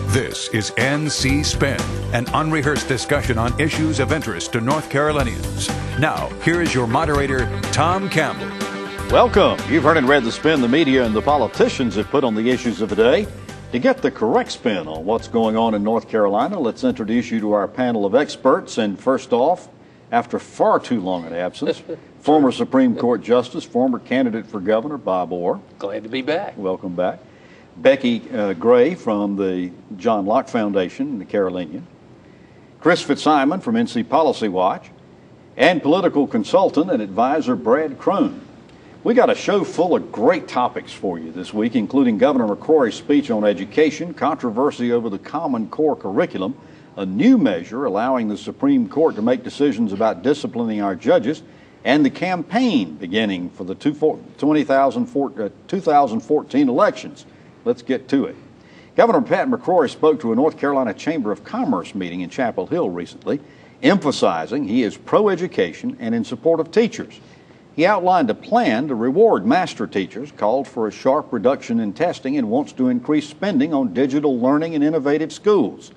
This is NC Spin, an unrehearsed discussion on issues of interest to North Carolinians. Now, here is your moderator, Tom Campbell. Welcome. You've heard and read the spin the media and the politicians have put on the issues of the day. To get the correct spin on what's going on in North Carolina, let's introduce you to our panel of experts. And first off, after far too long an absence, former Supreme Court Justice, former candidate for governor, Bob Orr. Glad to be back. Welcome back. Becki Gray from the John Locke Foundation, the Carolinian. Chris Fitzsimon from NC Policy Watch. And political consultant and advisor Brad Crone. We got a show full of great topics for you this week, including Governor McCrory's speech on education, controversy over the Common Core curriculum, a new measure allowing the Supreme Court to make decisions about disciplining our judges, and the campaign beginning for the 2014 elections. Let's get to it. Governor Pat McCrory spoke to a North Carolina Chamber of Commerce meeting in Chapel Hill recently, emphasizing he is pro-education and in support of teachers. He outlined a plan to reward master teachers, called for a sharp reduction in testing, and wants to increase spending on digital learning and innovative schools.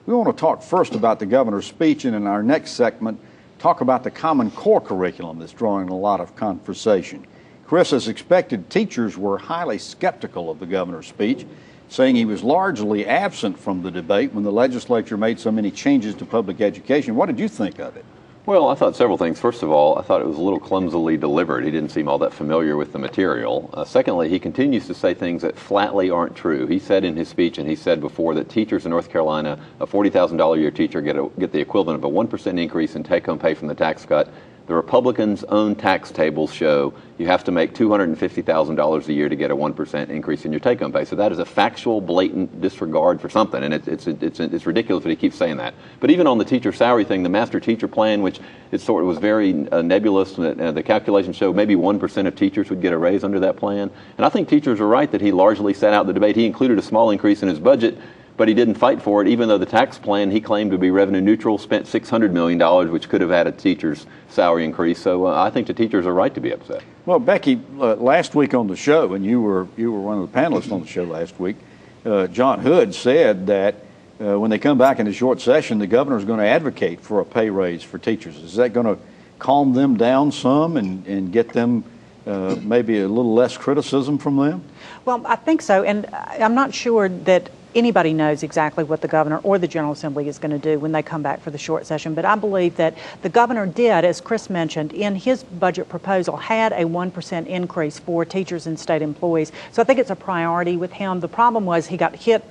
We want to talk first about the governor's speech, and in our next segment, talk about the Common Core curriculum that's drawing a lot of conversation. Chris, as expected, teachers were highly skeptical of the governor's speech, saying he was largely absent from the debate when the legislature made so many changes to public education. What did you think of it? Well, I thought several things. First of all, I thought it was a little clumsily delivered. He didn't seem all that familiar with the material. Secondly, he continues to say things that flatly aren't true. He said in his speech, and he said before, that teachers in North Carolina, a $40,000 a year teacher, get the equivalent of a 1% increase in take-home pay from the tax cut. The Republicans' own tax tables show you have to make $250,000 a year to get a 1% increase in your take-home pay. So that is a factual, blatant disregard for something, and it's ridiculous that he keeps saying that. But even on the teacher salary thing, the master teacher plan, which it sort of was very nebulous, the calculations show maybe 1% of teachers would get a raise under that plan. And I think teachers are right that he largely sat out the debate. He included a small increase in his budget, but he didn't fight for it, even though the tax plan he claimed to be revenue neutral spent $600 million, which could have had a teacher's salary increase. So I think the teachers are right to be upset. Well, Becki, last week on the show, and you were one of the panelists on the show last week, John Hood said that when they come back in a short session, the governor's going to advocate for a pay raise for teachers. Is that going to calm them down some and get them maybe a little less criticism from them? Well, I think so, and I'm not sure that anybody knows exactly what the governor or the General Assembly is going to do when they come back for the short session. But I believe that the governor did, as Chris mentioned, in his budget proposal, had a 1% increase for teachers and state employees. So I think it's a priority with him. The problem was he got hit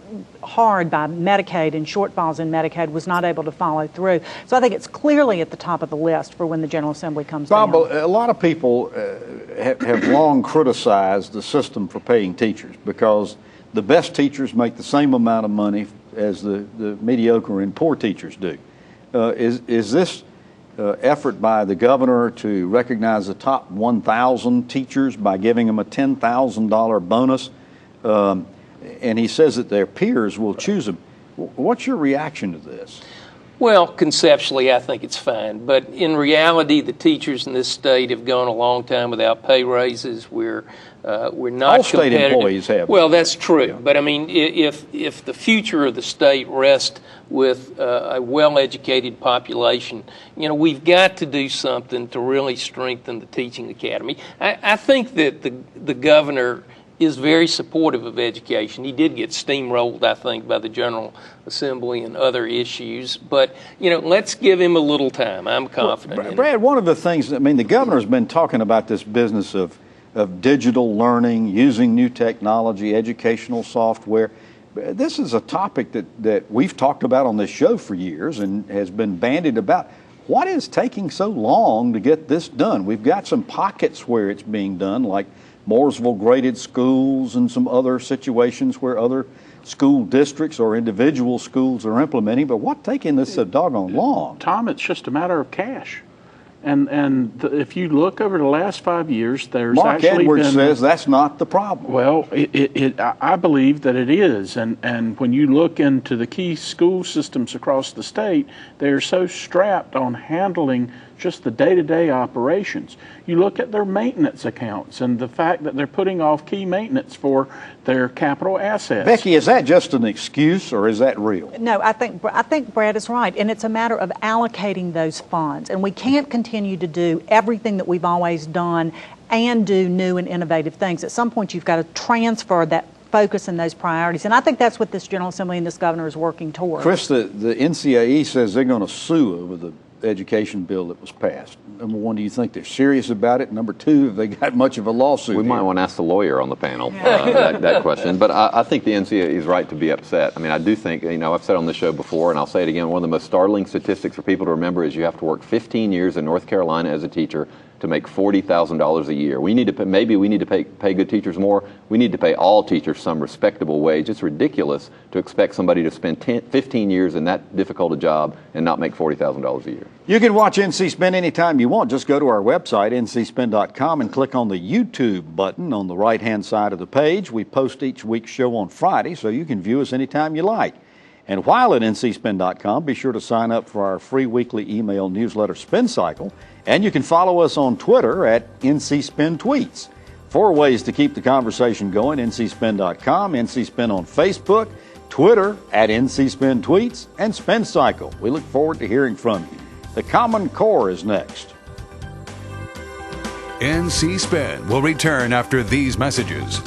hard by Medicaid, and shortfalls in Medicaid, was not able to follow through. So I think it's clearly at the top of the list for when the General Assembly comes down. Bob, a lot of people have long criticized the system for paying teachers because the best teachers make the same amount of money as the mediocre and poor teachers do. Is this effort by the governor to recognize the top 1,000 teachers by giving them a $10,000 bonus, and he says that their peers will choose them? What's your reaction to this? Well, conceptually, I think it's fine. But in reality, the teachers in this state have gone a long time without pay raises. We're not all state employees have. Well, that's true. Yeah. But I mean, if the future of the state rests with a well-educated population, we've got to do something to really strengthen the teaching academy. I think that the governor is very supportive of education. He did get steamrolled, I think, by the General Assembly and other issues. But, let's give him a little time. I'm confident in Brad, it. one of the things, the governor's been talking about this business of digital learning, using new technology, educational software. This is a topic that we've talked about on this show for years and has been bandied about. What is taking so long to get this done? We've got some pockets where it's being done, like Mooresville graded schools and some other situations where other school districts or individual schools are implementing, but what's taking this so doggone long? Tom, it's just a matter of cash. And if you look over the last 5 years, there's Mark actually Edwards been, says that's not the problem. Well, I believe that it is. And when you look into the key school systems across the state, they're so strapped on handling just the day-to-day operations. You look at their maintenance accounts and the fact that they're putting off key maintenance for their capital assets. Becki, is that just an excuse or is that real? No, I think Brad is right, and it's a matter of allocating those funds. And we can't continue to do everything that we've always done and do new and innovative things. At some point, you've got to transfer that focus and those priorities. And I think that's what this General Assembly and this governor is working toward. Chris, the NCAE says they're going to sue over the education bill that was passed. Number one, do you think they're serious about it? Number two, have they got much of a lawsuit? We might want to ask the lawyer on the panel that question. But I think the NCAE is right to be upset. I mean, I do think, I've said on this show before, and I'll say it again, one of the most startling statistics for people to remember is you have to work 15 years in North Carolina as a teacher to make $40,000 a year. We need to pay good teachers more. We need to pay all teachers some respectable wage. It's ridiculous to expect somebody to spend 15 years in that difficult a job and not make $40,000 a year. You can watch NC Spin anytime you want. Just go to our website, ncspin.com, and click on the YouTube button on the right-hand side of the page. We post each week's show on Friday, so you can view us anytime you like. And while at ncspin.com, be sure to sign up for our free weekly email newsletter Spin Cycle. And you can follow us on Twitter at NCSpinTweets. 4 ways to keep the conversation going: ncspin.com, NCSpin on Facebook, Twitter at NCSpinTweets, and Spin Cycle. We look forward to hearing from you. The Common Core is next. NC Spin will return after these messages.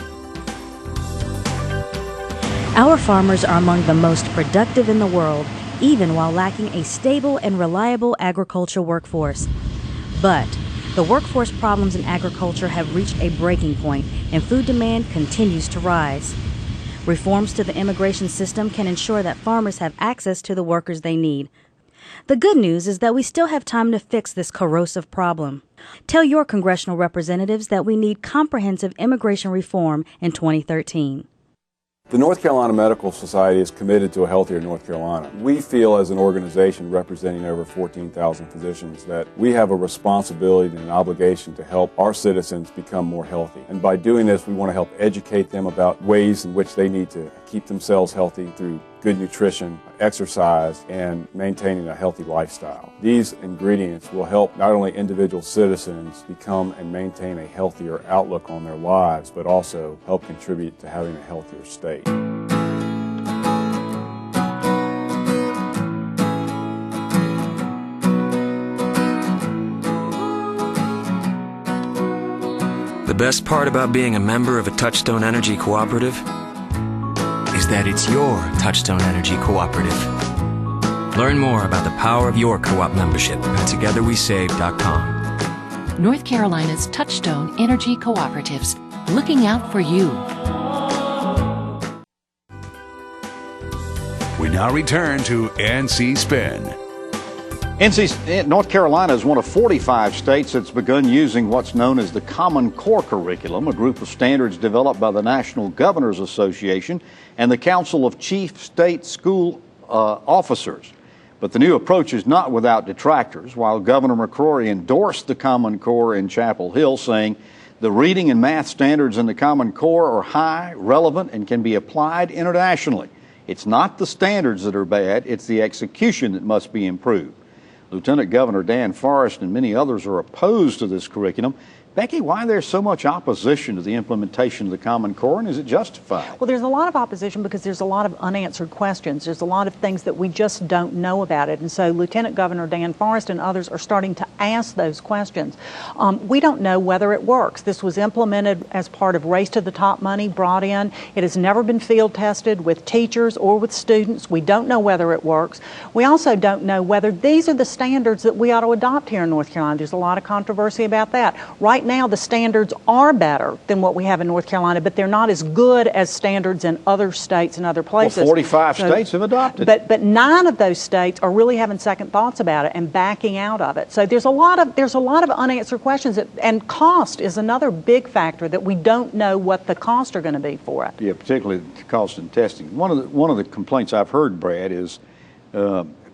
Our farmers are among the most productive in the world, even while lacking a stable and reliable agricultural workforce. But the workforce problems in agriculture have reached a breaking point, and food demand continues to rise. Reforms to the immigration system can ensure that farmers have access to the workers they need. The good news is that we still have time to fix this corrosive problem. Tell your congressional representatives that we need comprehensive immigration reform in 2013. The North Carolina Medical Society is committed to a healthier North Carolina. We feel, as an organization representing over 14,000 physicians, that we have a responsibility and an obligation to help our citizens become more healthy. And by doing this, we want to help educate them about ways in which they need to keep themselves healthy through good nutrition, exercise, and maintaining a healthy lifestyle. These ingredients will help not only individual citizens become and maintain a healthier outlook on their lives, but also help contribute to having a healthier state. The best part about being a member of a Touchstone Energy Cooperative is that it's your Touchstone Energy Cooperative. Learn more about the power of your co-op membership at togetherwesave.com. North Carolina's Touchstone Energy Cooperatives, looking out for you. We now return to NC Spin. North Carolina is one of 45 states that's begun using what's known as the Common Core curriculum, a group of standards developed by the National Governors Association and the Council of Chief State School Officers. But the new approach is not without detractors. While Governor McCrory endorsed the Common Core in Chapel Hill, saying the reading and math standards in the Common Core are high, relevant, and can be applied internationally. It's not the standards that are bad, it's the execution that must be improved. Lieutenant Governor Dan Forrest and many others are opposed to this curriculum. Becki, why there's so much opposition to the implementation of the Common Core, and is it justified? Well, there's a lot of opposition because there's a lot of unanswered questions. There's a lot of things that we just don't know about it. And so Lieutenant Governor Dan Forrest and others are starting to ask those questions. We don't know whether it works. This was implemented as part of Race to the Top money brought in. It has never been field tested with teachers or with students. We don't know whether it works. We also don't know whether these are the standards that we ought to adopt here in North Carolina. There's a lot of controversy about that. Right now, the standards are better than what we have in North Carolina, but they're not as good as standards in other states and other places. Well, 45 states have adopted it. But 9 of those states are really having second thoughts about it and backing out of it. So there's a lot of unanswered questions, and cost is another big factor that we don't know what the costs are going to be for it. Yeah, particularly the cost and testing. One of the complaints I've heard, Brad, is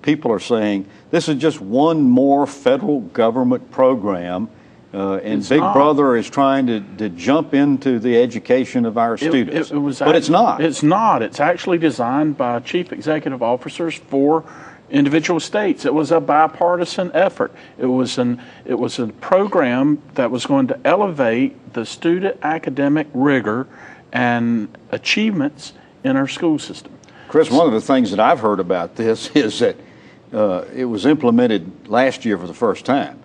people are saying this is just one more federal government program. And Big Brother is trying to jump into the education of our students. But it's not. It's not. It's actually designed by chief executive officers for individual states. It was a bipartisan effort. It was a program that was going to elevate the student academic rigor and achievements in our school system. Chris, one of the things that I've heard about this is that it was implemented last year for the first time.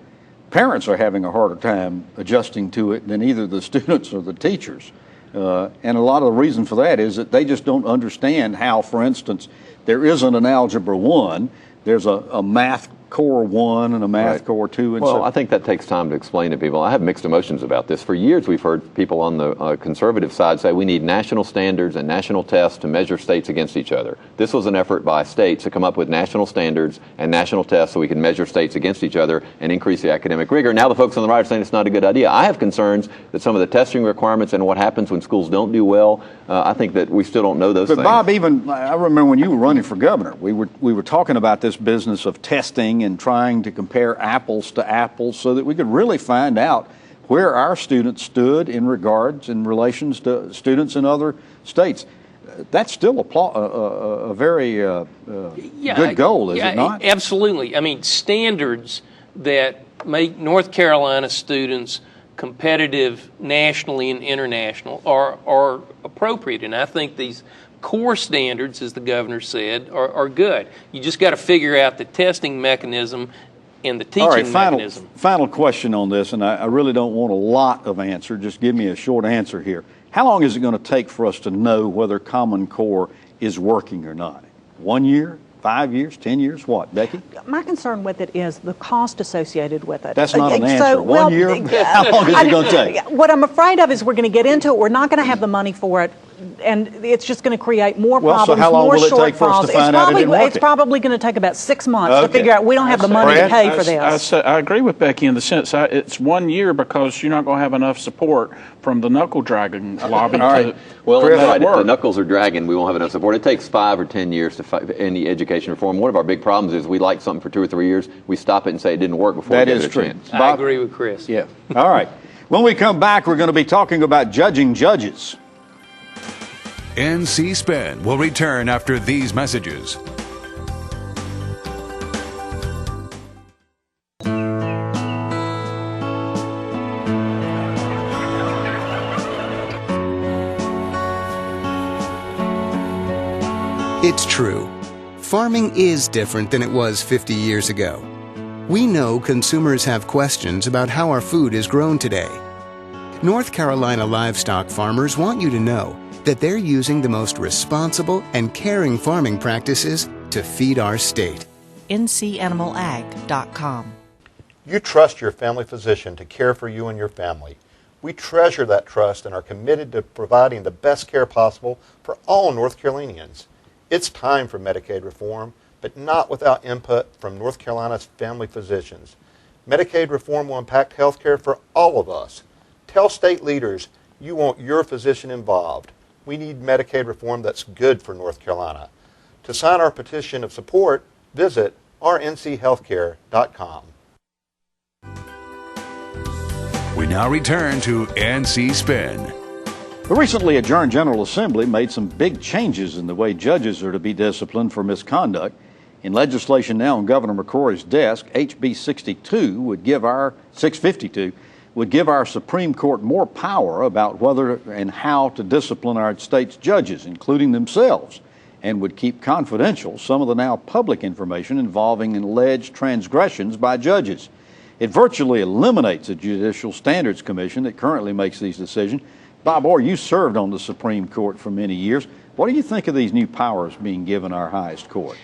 Parents are having a harder time adjusting to it than either the students or the teachers. And a lot of the reason for that is that they just don't understand how, for instance, there isn't an Algebra 1, there's a Math Core 1 and a Math Core 2. And I think that takes time to explain to people. I have mixed emotions about this. For years, we've heard people on the conservative side say we need national standards and national tests to measure states against each other. This was an effort by states to come up with national standards and national tests so we can measure states against each other and increase the academic rigor. Now the folks on the right are saying it's not a good idea. I have concerns that some of the testing requirements and what happens when schools don't do well, I think that we still don't know those things. But Bob, even I remember when you were running for governor, we were talking about this business of testing and trying to compare apples to apples so that we could really find out where our students stood in relations to students in other states. That's still a very good goal, is it not? Absolutely. I mean, standards that make North Carolina students competitive nationally and international are appropriate, and I think these core standards, as the governor said, are good. You just got to figure out the testing mechanism and the teaching mechanism. Final question on this, and I really don't want a lot of answer. Just give me a short answer here. How long is it going to take for us to know whether Common Core is working or not? 1 year? 5 years, 10 years, what, Becki? My concern with it is the cost associated with it. That's not an answer. 1 year? How long is it going to take? What I'm afraid of is we're going to get into it. We're not going to have the money for it, and it's just going to create more problems, so how long more will it shortfalls. take for us to find out it didn't work? It's probably going to take about 6 months to figure out we don't have the money to pay for this. I agree with Becki in the sense it's 1 year because you're not going to have enough support from the knuckle dragging lobby to well, Chris, if the knuckles are dragging, we won't have enough support. It takes 5 or 10 years to fight any education reform. One of our big problems is we like something for 2 or 3 years, we stop it and say it didn't work before we give it a chance. Bob? I agree with Chris. Yeah. All right. When we come back, we're going to be talking about judging judges. NC Spin will return after these messages. It's true. Farming is different than it was 50 years ago. We know consumers have questions about how our food is grown today. North Carolina livestock farmers want you to know that they're using the most responsible and caring farming practices to feed our state. ncanimalag.com. You trust your family physician to care for you and your family. We treasure that trust and are committed to providing the best care possible for all North Carolinians. It's time for Medicaid reform, but not without input from North Carolina's family physicians. Medicaid reform will impact health care for all of us. Tell state leaders you want your physician involved. We need Medicaid reform that's good for North Carolina. To sign our petition of support, visit rnchealthcare.com. We now return to NC Spin. The recently adjourned General Assembly made some big changes in the way judges are to be disciplined for misconduct. In legislation now on Governor McCrory's desk, HB 652 would give our Supreme Court more power about whether and how to discipline our state's judges, including themselves, and would keep confidential some of the now public information involving alleged transgressions by judges. It virtually eliminates the Judicial Standards Commission that currently makes these decisions. Bob Orr, you served on the Supreme Court for many years. What do you think of these new powers being given our highest court?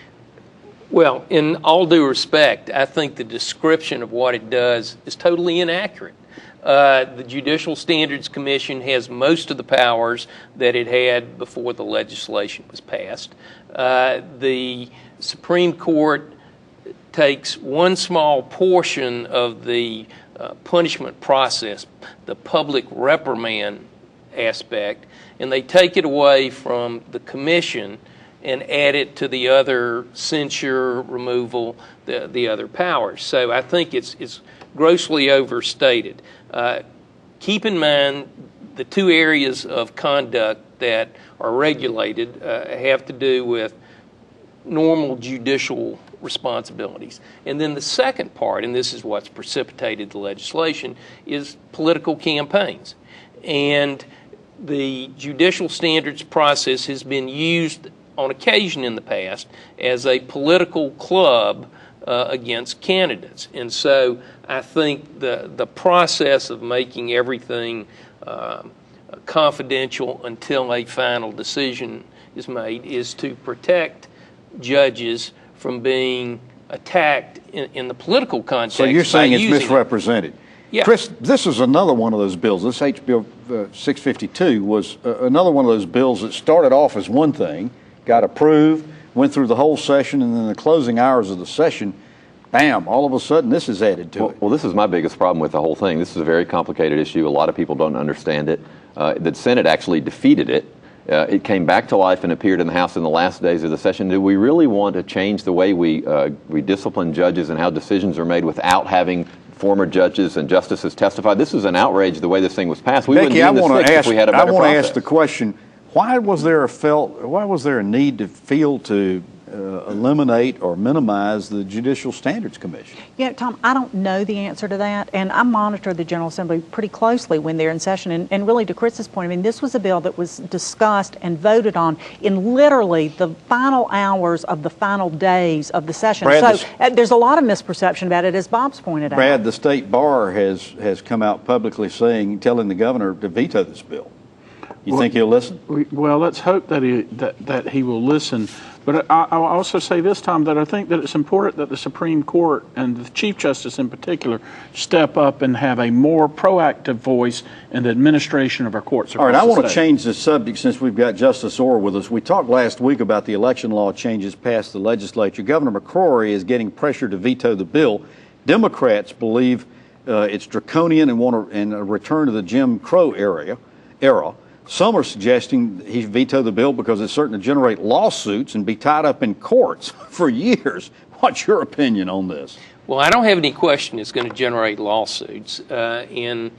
Well, in all due respect, I think the description of what it does is totally inaccurate. The Judicial Standards Commission has most of the powers that it had before the legislation was passed. The Supreme Court takes one small portion of the punishment process, the public reprimand aspect, and they take it away from the commission and add it to the other censure, removal, the other powers. So I think it's grossly overstated. Keep in mind the two areas of conduct that are regulated have to do with normal judicial responsibilities. And then the second part, and this is what's precipitated the legislation, is political campaigns. And the judicial standards process has been used on occasion in the past as a political club against candidates. And so I think the process of making everything confidential until a final decision is made is to protect judges from being attacked in the political context. So you're saying it's misrepresented? Yeah. Chris, this is another one of those bills. This H.B. 652 was another one of those bills that started off as one thing, got approved, went through the whole session, and then the closing hours of the session, bam, all of a sudden this is added to it. Well, this is my biggest problem with the whole thing. This is a very complicated issue. A lot of people don't understand it. The Senate actually defeated it. It came back to life and appeared in the House in the last days of the session. Do we really want to change the way we discipline judges and how decisions are made without having former judges and justices testify? This is an outrage the way this thing was passed. We Becki, wouldn't be in this fix if we had a better process. I want to ask the question, why was there a need to feel to eliminate or minimize the Judicial Standards Commission? Yeah, Tom, I don't know the answer to that, and I monitor the General Assembly pretty closely when they're in session, and really to Chris's point, I mean, this was a bill that was discussed and voted on in literally the final hours of the final days of the session. Brad, so there's a lot of misperception about it, as Bob's pointed out. Brad, the State Bar has come out publicly telling the governor to veto this bill. You think he'll listen? Well, let's hope that he will listen. But I'll also say this, Tom, that I think that it's important that the Supreme Court and the Chief Justice in particular step up and have a more proactive voice in the administration of our courts. All right, I want to change the subject since we've got Justice Orr with us. We talked last week about the election law changes passed the legislature. Governor McCrory is getting pressure to veto the bill. Democrats believe it's draconian and want a return to the Jim Crow era. Some are suggesting he veto the bill because it's certain to generate lawsuits and be tied up in courts for years. What's your opinion on this? Well, I don't have any question it's going to generate lawsuits, and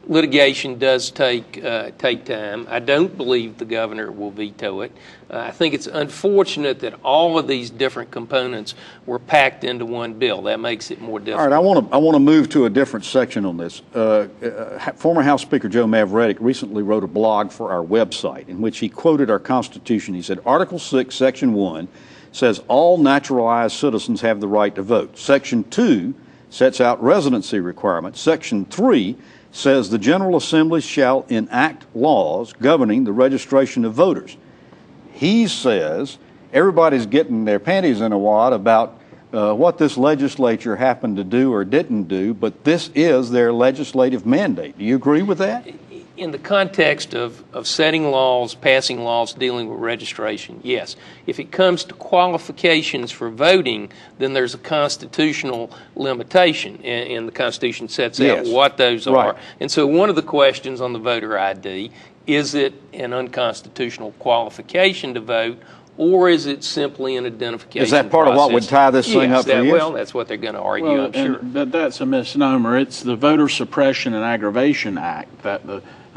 litigation does take time. I don't believe the governor will veto it. I think it's unfortunate that all of these different components were packed into one bill. That makes it more difficult. All right, I want to move to a different section on this. Former House Speaker Joe Mavretic recently wrote a blog for our website in which he quoted our Constitution. He said, Article 6, Section 1 says all naturalized citizens have the right to vote. Section 2 sets out residency requirements. Section 3 says the General Assembly shall enact laws governing the registration of voters. He says everybody's getting their panties in a wad about what this legislature happened to do or didn't do, but this is their legislative mandate. Do you agree with that? In the context of setting laws, passing laws, dealing with registration, yes. If it comes to qualifications for voting, then there's a constitutional limitation, and the Constitution sets out what those are. Right. And so one of the questions on the voter ID, is it an unconstitutional qualification to vote, or is it simply an identification Is that part process? of what would tie this thing up for years? Well, that's what they're going to argue, I'm sure. But that's a misnomer. It's the Voter Suppression and Aggravation Act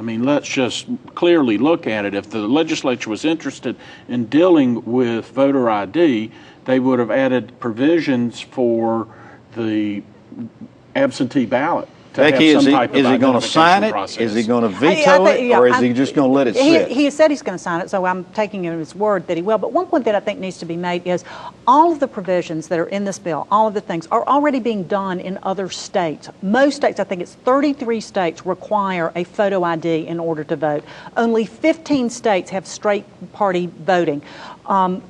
let's just clearly look at it. If the legislature was interested in dealing with voter ID, they would have added provisions for the absentee ballot. Becki, is he going to sign it? Process. Is he going to veto it? Or is he just going to let it sit? He said he's going to sign it, so I'm taking him at his word that he will. But one point that I think needs to be made is all of the provisions that are in this bill, all of the things, are already being done in other states. Most states, I think it's 33 states, require a photo ID in order to vote. Only 15 states have straight party voting.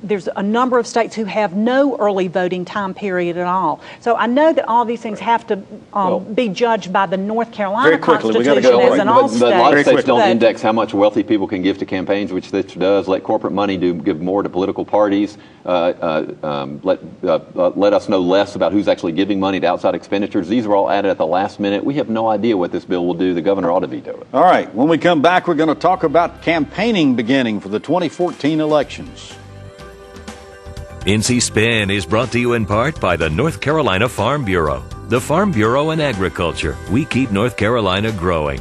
There's a number of states who have no early voting time period at all. So I know that all these things have to be judged by the North Carolina Constitution as an all-state. But a lot of states don't index how much wealthy people can give to campaigns, which this does. Let corporate money give more to political parties. Let us know less about who's actually giving money to outside expenditures. These are all added at the last minute. We have no idea what this bill will do. The governor ought to veto it. All right. When we come back, we're going to talk about campaigning beginning for the 2014 elections. NC Spin is brought to you in part by the North Carolina Farm Bureau. The Farm Bureau and Agriculture. We keep North Carolina growing.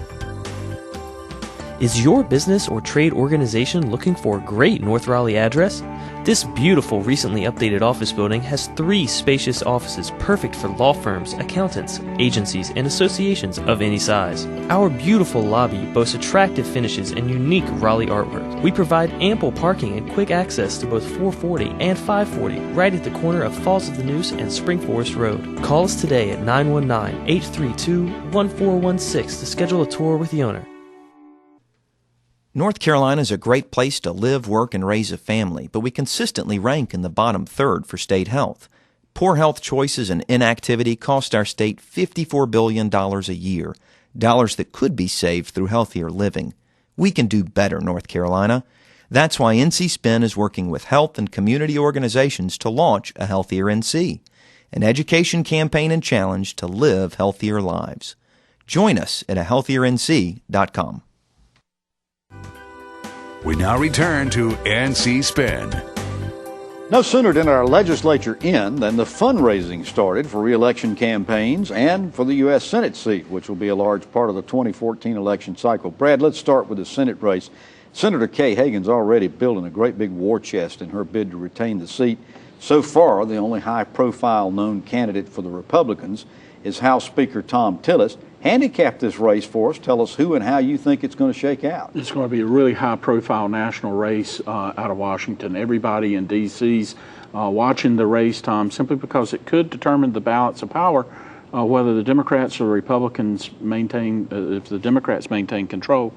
Is your business or trade organization looking for a great North Raleigh address? This beautiful, recently updated office building has 3 spacious offices perfect for law firms, accountants, agencies, and associations of any size. Our beautiful lobby boasts attractive finishes and unique Raleigh artwork. We provide ample parking and quick access to both 440 and 540 right at the corner of Falls of the Neuse and Spring Forest Road. Call us today at 919-832-1416 to schedule a tour with the owner. North Carolina is a great place to live, work, and raise a family, but we consistently rank in the bottom third for state health. Poor health choices and inactivity cost our state $54 billion a year, dollars that could be saved through healthier living. We can do better, North Carolina. That's why NC Spin is working with health and community organizations to launch a Healthier NC, an education campaign and challenge to live healthier lives. Join us at ahealthierNC.com. We now return to NC Spin. No sooner did our legislature end than the fundraising started for re-election campaigns and for the U.S. Senate seat, which will be a large part of the 2014 election cycle. Brad, let's start with the Senate race. Senator Kay Hagan's already building a great big war chest in her bid to retain the seat. So far, the only high-profile known candidate for the Republicans is House Speaker Tom Tillis. Handicap this race for us. Tell us who and how you think it's going to shake out. It's going to be a really high-profile national race out of Washington. Everybody in D.C.'s watching the race, Tom, simply because it could determine the balance of power, whether the Democrats or the Republicans maintain, if the Democrats maintain control.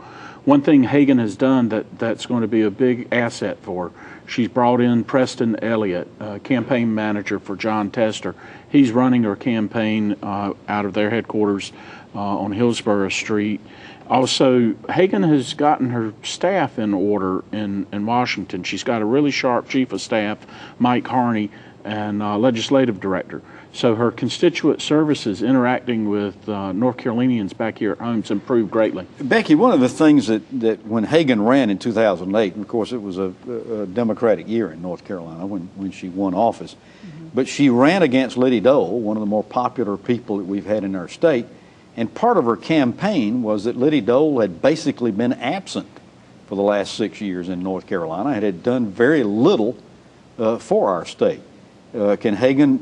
One thing Hagan has done that's going to be a big asset for her. She's brought in Preston Elliott, campaign manager for John Tester. He's running her campaign out of their headquarters on Hillsborough Street. Also, Hagan has gotten her staff in order in Washington. She's got a really sharp chief of staff, Mike Harney, and legislative director. So her constituent services interacting with North Carolinians back here at home has improved greatly. Becki, one of the things that when Hagan ran in 2008, and of course it was a Democratic year in North Carolina when she won office, but she ran against Liddy Dole, one of the more popular people that we've had in our state, and part of her campaign was that Liddy Dole had basically been absent for the last 6 years in North Carolina and had done very little for our state. Can Hagan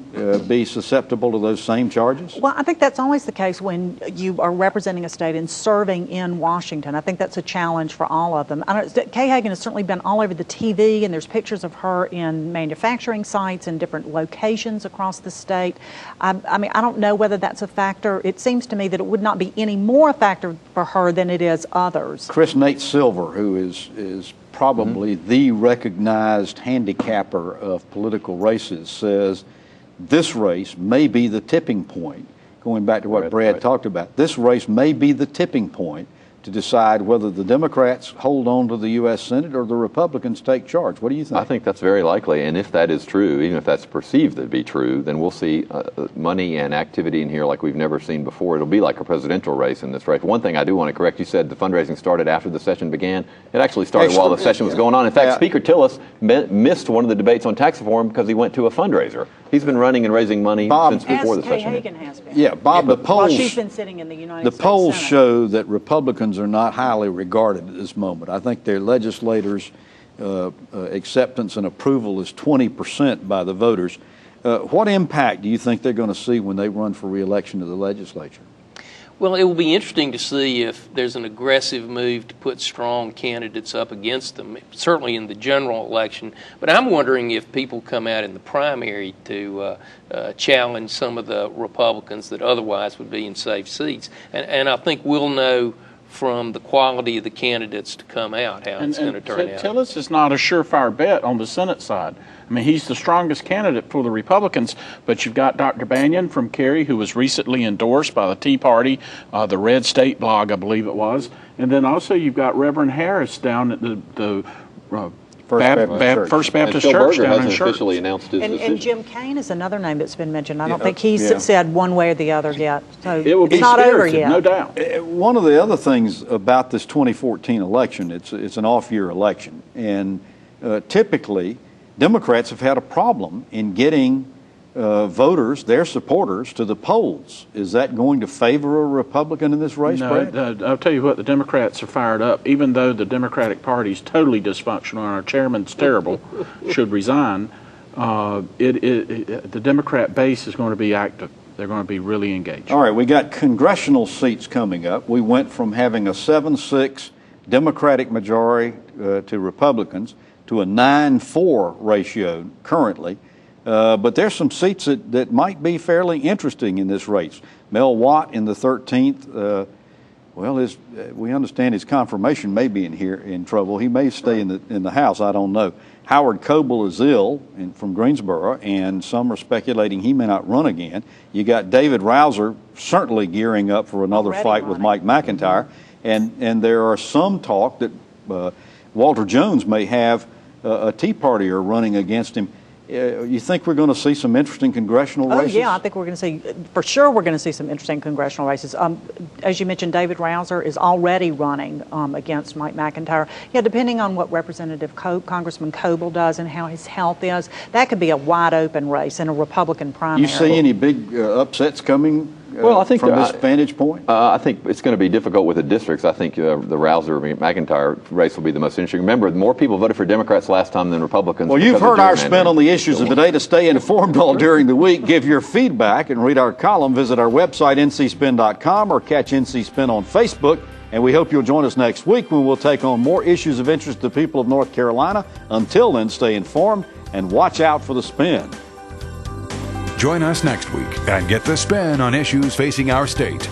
be susceptible to those same charges? Well, I think that's always the case when you are representing a state and serving in Washington. I think that's a challenge for all of them. Kay Hagan has certainly been all over the TV, and there's pictures of her in manufacturing sites in different locations across the state. I mean, I don't know whether that's a factor. It seems to me that it would not be any more a factor for her than it is others. Chris Nate Silver, who is probably the recognized handicapper of political races, says this race may be the tipping point. Going back to what Brad talked about, this race may be the tipping point to decide whether the Democrats hold on to the U.S. Senate or the Republicans take charge. What do you think? I think that's very likely, and if that is true, even if that's perceived to be true, then we'll see money and activity in here like we've never seen before. It'll be like a presidential race in this race. One thing I do want to correct, you said the fundraising started after the session began. It actually started while the session was going on. In fact, Speaker Tillis missed one of the debates on tax reform because he went to a fundraiser. He's been running and raising money since before the session. Hagan has been. Yeah, Bob, the polls. While she's been sitting in the United States polls Senate. show that Republicans are not highly regarded at this moment. I think their legislators' acceptance and approval is 20% by the voters. What impact do you think they're going to see when they run for re-election to the legislature? Well, it will be interesting to see if there's an aggressive move to put strong candidates up against them, certainly in the general election. But I'm wondering if people come out in the primary to challenge some of the Republicans that otherwise would be in safe seats. And I think we'll know from the quality of the candidates to come out how it's going to turn out. Tillis is not a surefire bet on the Senate side. I mean, he's the strongest candidate for the Republicans, but you've got Dr. Banyan from Cary, who was recently endorsed by the Tea Party, the Red State blog, I believe it was. And then also you've got Reverend Harris down at the First Baptist Church down in Church. Officially announced his decision. And Jim Kaine is another name that's been mentioned. I don't think he's said one way or the other yet. So it will be not over yet. No doubt. One of the other things about this 2014 election, it's an off-year election, and typically Democrats have had a problem in getting voters, their supporters, to the polls. Is that going to favor a Republican in this race, Brad? No, I'll tell you what, the Democrats are fired up. Even though the Democratic Party is totally dysfunctional and our chairman's terrible, should resign, the Democrat base is going to be active. They're going to be really engaged. All right, we got congressional seats coming up. We went from having a 7-6 Democratic majority to Republicans to a 9-4 ratio currently. But there's some seats that might be fairly interesting in this race. Mel Watt in the 13th. We understand his confirmation may be in trouble. He may stay in the House. I don't know. Howard Coble is ill from Greensboro, and some are speculating he may not run again. You got David Rouser certainly gearing up for another fight with Mike McIntyre, and there are some talk that Walter Jones may have a Tea Partier running against him. You think we're going to see some interesting congressional races? Oh, yeah, I think we're going to see, for sure, we're going to see some interesting congressional races. As you mentioned, David Rouser is already running against Mike McIntyre. Yeah, depending on what Representative Congressman Coble does and how his health is, that could be a wide open race in a Republican primary. You see any big upsets coming? Well, I think from this vantage point, I think it's going to be difficult with the districts. I think the Rouser-McIntyre race will be the most interesting. Remember, more people voted for Democrats last time than Republicans. Well, you've heard our spin on the issues of the day. To stay informed all during the week, give your feedback and read our column. Visit our website, ncspin.com, or catch NC Spin on Facebook. And we hope you'll join us next week when we'll take on more issues of interest to the people of North Carolina. Until then, stay informed and watch out for the spin. Join us next week and get the spin on issues facing our state.